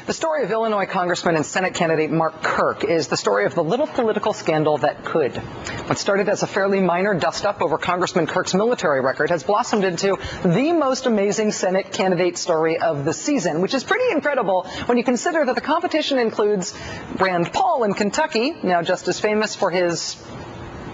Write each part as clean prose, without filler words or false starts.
The story of Illinois Congressman and Senate candidate Mark Kirk is the story of the little political scandal that could. What started as a fairly minor dust-up over Congressman Kirk's military record has blossomed into the most amazing Senate candidate story of the season, which is pretty incredible when you consider that the competition includes Rand Paul in Kentucky, now just as famous for his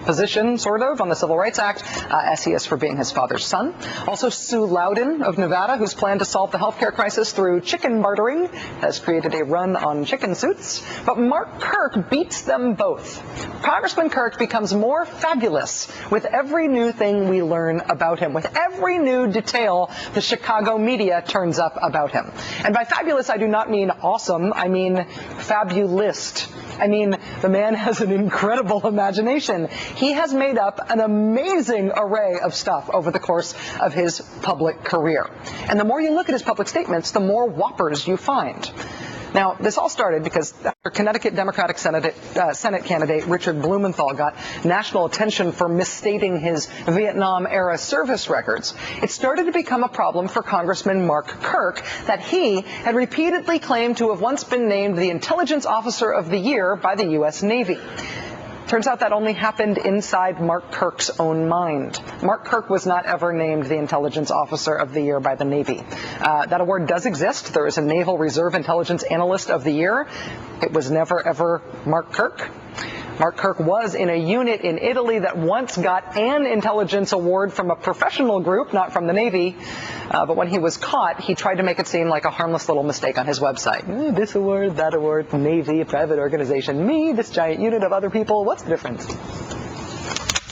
position, sort of, on the Civil Rights Act, as he is for being his father's son. Also, Sue Loudon of Nevada, whose plan to solve the healthcare crisis through chicken bartering has created a run on chicken suits. But Mark Kirk beats them both. Congressman Kirk becomes more fabulous with every new thing we learn about him, with every new detail the Chicago media turns up about him. And by fabulous, I do not mean awesome. I mean fabulist. I mean, the man has an incredible imagination. He has made up an amazing array of stuff over the course of his public career. And the more you look at his public statements, the more whoppers you find. Now, this all started because Connecticut Democratic Senate candidate Richard Blumenthal got national attention for misstating his Vietnam-era service records. It started to become a problem for Congressman Mark Kirk that he had repeatedly claimed to have once been named the Intelligence Officer of the Year by the U.S. Navy. Turns out that only happened inside Mark Kirk's own mind. Mark Kirk was not ever named the Intelligence Officer of the Year by the Navy. That award does exist. There is a Naval Reserve Intelligence Analyst of the Year. It was never, ever Mark Kirk. Mark Kirk was in a unit in Italy that once got an intelligence award from a professional group, not from the Navy. But when he was caught, he tried to make it seem like a harmless little mistake on his website. This award, that award, Navy, a private organization. Me, this giant unit of other people. What's the difference?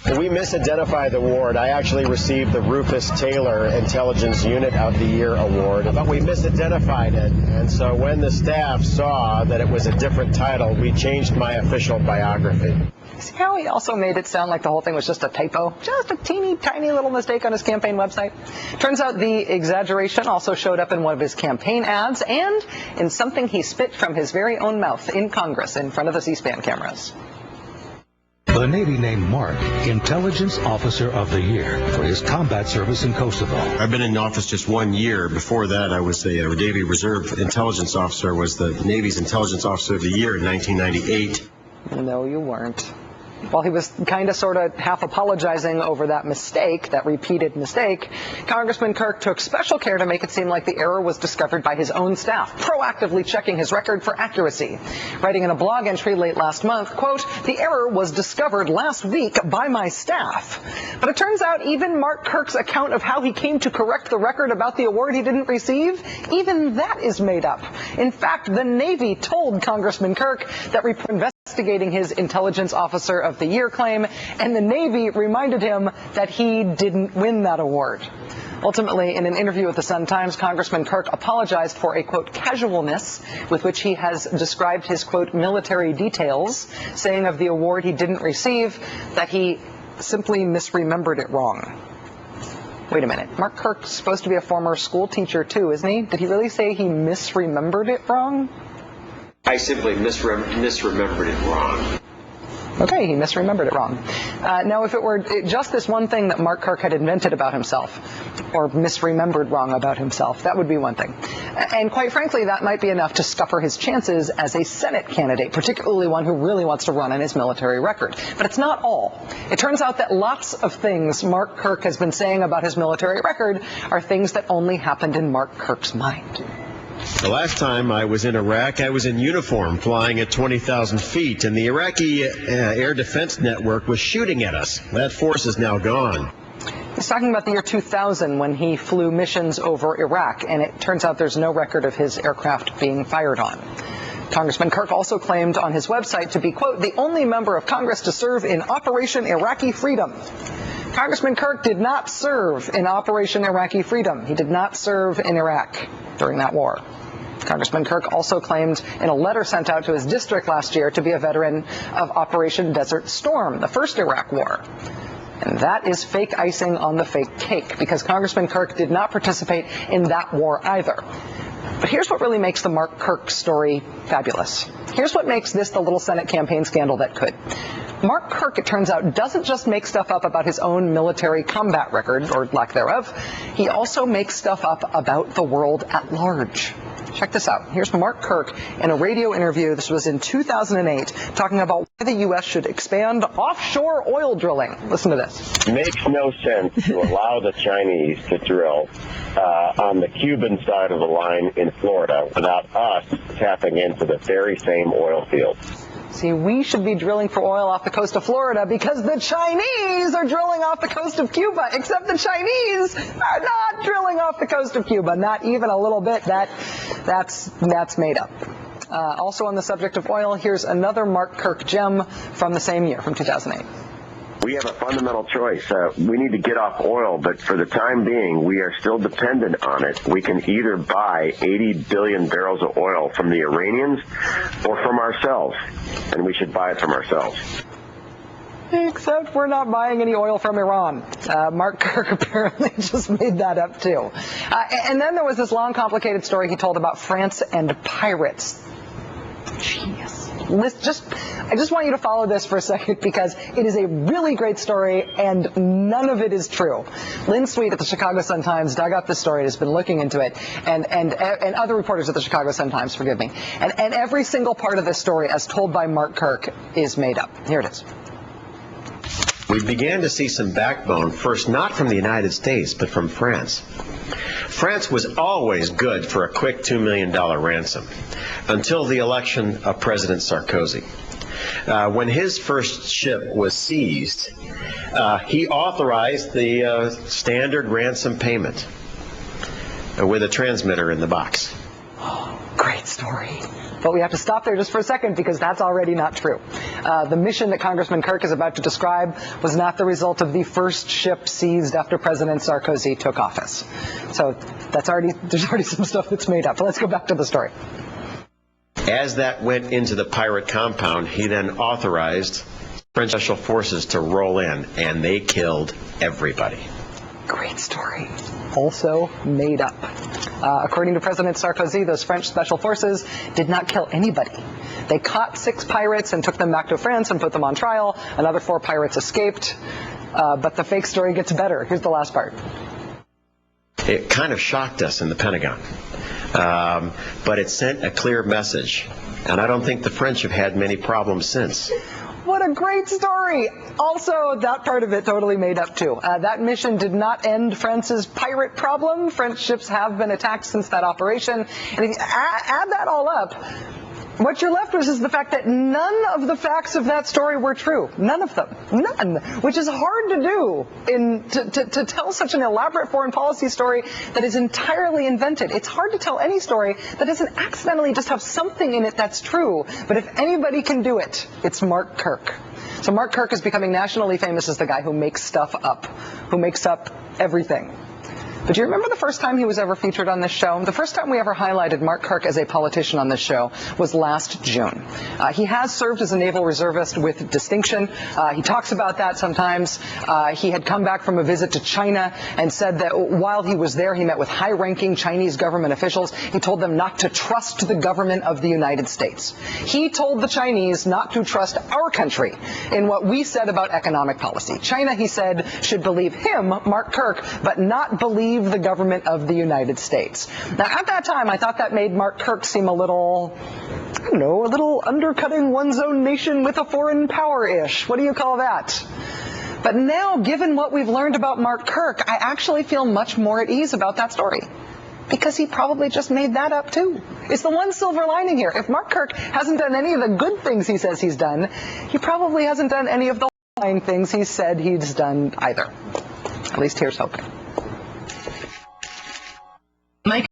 We misidentified the award. I actually received the Rufus Taylor Intelligence Unit of the Year award, but we misidentified it. And so when the staff saw that it was a different title, we changed my official biography. See how he also made it sound like the whole thing was just a typo? Just a teeny tiny little mistake on his campaign website? Turns out the exaggeration also showed up in one of his campaign ads and in something he spit from his very own mouth in Congress in front of the C-SPAN cameras. The Navy named Mark Intelligence Officer of the Year for his combat service in Kosovo. I've been in office just 1 year. Before that, I was the Navy Reserve Intelligence Officer. I was the Navy's Intelligence Officer of the Year in 1998. No, you weren't. While he was kind of sort of half apologizing over that mistake, that repeated mistake, Congressman Kirk took special care to make it seem like the error was discovered by his own staff, proactively checking his record for accuracy. Writing in a blog entry late last month, quote, "The error was discovered last week by my staff." But it turns out even Mark Kirk's account of how he came to correct the record about the award he didn't receive, even that is made up. In fact, the Navy told Congressman Kirk that investigating his Intelligence Officer of the Year claim, and the Navy reminded him that he didn't win that award. Ultimately, in an interview with the Sun-Times, Congressman Kirk apologized for a, quote, casualness with which he has described his, quote, military details, saying of the award he didn't receive that he simply misremembered it wrong. Wait a minute. Mark Kirk's supposed to be a former school teacher, too, isn't he? Did he really say he misremembered it wrong? I simply misremembered it wrong. Okay, he misremembered it wrong. Now, if it were just this one thing that Mark Kirk had invented about himself, or misremembered wrong about himself, that would be one thing. And quite frankly, that might be enough to scupper his chances as a Senate candidate, particularly one who really wants to run on his military record. But it's not all. It turns out that lots of things Mark Kirk has been saying about his military record are things that only happened in Mark Kirk's mind. The last time I was in Iraq, I was in uniform flying at 20,000 feet, and the Iraqi Air Defense Network was shooting at us. That force is now gone. He's talking about the year 2000 when he flew missions over Iraq, and it turns out there's no record of his aircraft being fired on. Congressman Kirk also claimed on his website to be, quote, the only member of Congress to serve in Operation Iraqi Freedom. Congressman Kirk did not serve in Operation Iraqi Freedom. He did not serve in Iraq during that war. Congressman Kirk also claimed in a letter sent out to his district last year to be a veteran of Operation Desert Storm, the first Iraq war. And that is fake icing on the fake cake, because Congressman Kirk did not participate in that war either. But here's what really makes the Mark Kirk story fabulous. Here's what makes this the little Senate campaign scandal that could. Mark Kirk, it turns out, doesn't just make stuff up about his own military combat record, or lack thereof. He also makes stuff up about the world at large. Check this out. Here's Mark Kirk in a radio interview. This was in 2008, talking about why the U.S. should expand offshore oil drilling. Listen to this. It makes no sense to allow the Chinese to drill on the Cuban side of the line in Florida without us tapping into the very same oil fields. See, we should be drilling for oil off the coast of Florida because the Chinese are drilling off the coast of Cuba, except the Chinese are not drilling off the coast of Cuba, not even a little bit. That's made up. Also on the subject of oil, here's another Mark Kirk gem from the same year, from 2008. We have a fundamental choice. We need to get off oil, but for the time being, we are still dependent on it. We can either buy 80 billion barrels of oil from the Iranians or from ourselves, and we should buy it from ourselves. Except we're not buying any oil from Iran. Mark Kirk apparently just made that up, too. And then there was this long, complicated story he told about France and pirates. Jeez. I just want you to follow this for a second because it is a really great story and none of it is true. Lynn Sweet at the Chicago Sun-Times dug up this story and has been looking into it, and other reporters at the Chicago Sun-Times, forgive me. And every single part of this story, as told by Mark Kirk, is made up. Here it is. We began to see some backbone, first not from the United States, but from France. France was always good for a quick $2 million ransom, until the election of President Sarkozy. When his first ship was seized, he authorized the standard ransom payment with a transmitter in the box. Great story. But we have to stop there just for a second because that's already not true. The mission that Congressman Kirk is about to describe was not the result of the first ship seized after President Sarkozy took office. So there's already some stuff that's made up. But let's go back to the story. As that went into the pirate compound, he then authorized French Special Forces to roll in, and they killed everybody. Great story. Also made up. According to President Sarkozy, those French Special Forces did not kill anybody. They caught 6 pirates and took them back to France and put them on trial. Another 4 pirates escaped. But the fake story gets better. Here's the last part. It kind of shocked us in the Pentagon. But it sent a clear message. And I don't think the French have had many problems since. What a great story. Also, that part of it totally made up, too. That mission did not end France's pirate problem. French ships have been attacked since that operation. And if you add that all up, what you're left with is the fact that none of the facts of that story were true. None of them. None. Which is hard to do to tell such an elaborate foreign policy story that is entirely invented. It's hard to tell any story that doesn't accidentally just have something in it that's true. But if anybody can do it, it's Mark Kirk. So Mark Kirk is becoming nationally famous as the guy who makes stuff up, who makes up everything. But do you remember the first time he was ever featured on this show? The first time we ever highlighted Mark Kirk as a politician on this show was last June. He has served as a naval reservist with distinction. He talks about that sometimes. He had come back from a visit to China and said that while he was there, he met with high-ranking Chinese government officials. He told them not to trust the government of the United States. He told the Chinese not to trust our country in what we said about economic policy. China, he said, should believe him, Mark Kirk, but not believe the government of the United States. Now, at that time, I thought that made Mark Kirk seem a little undercutting one's own nation with a foreign power-ish. What do you call that? But now, given what we've learned about Mark Kirk, I actually feel much more at ease about that story. Because he probably just made that up, too. It's the one silver lining here. If Mark Kirk hasn't done any of the good things he says he's done, he probably hasn't done any of the lying things he said he's done either. At least here's hoping.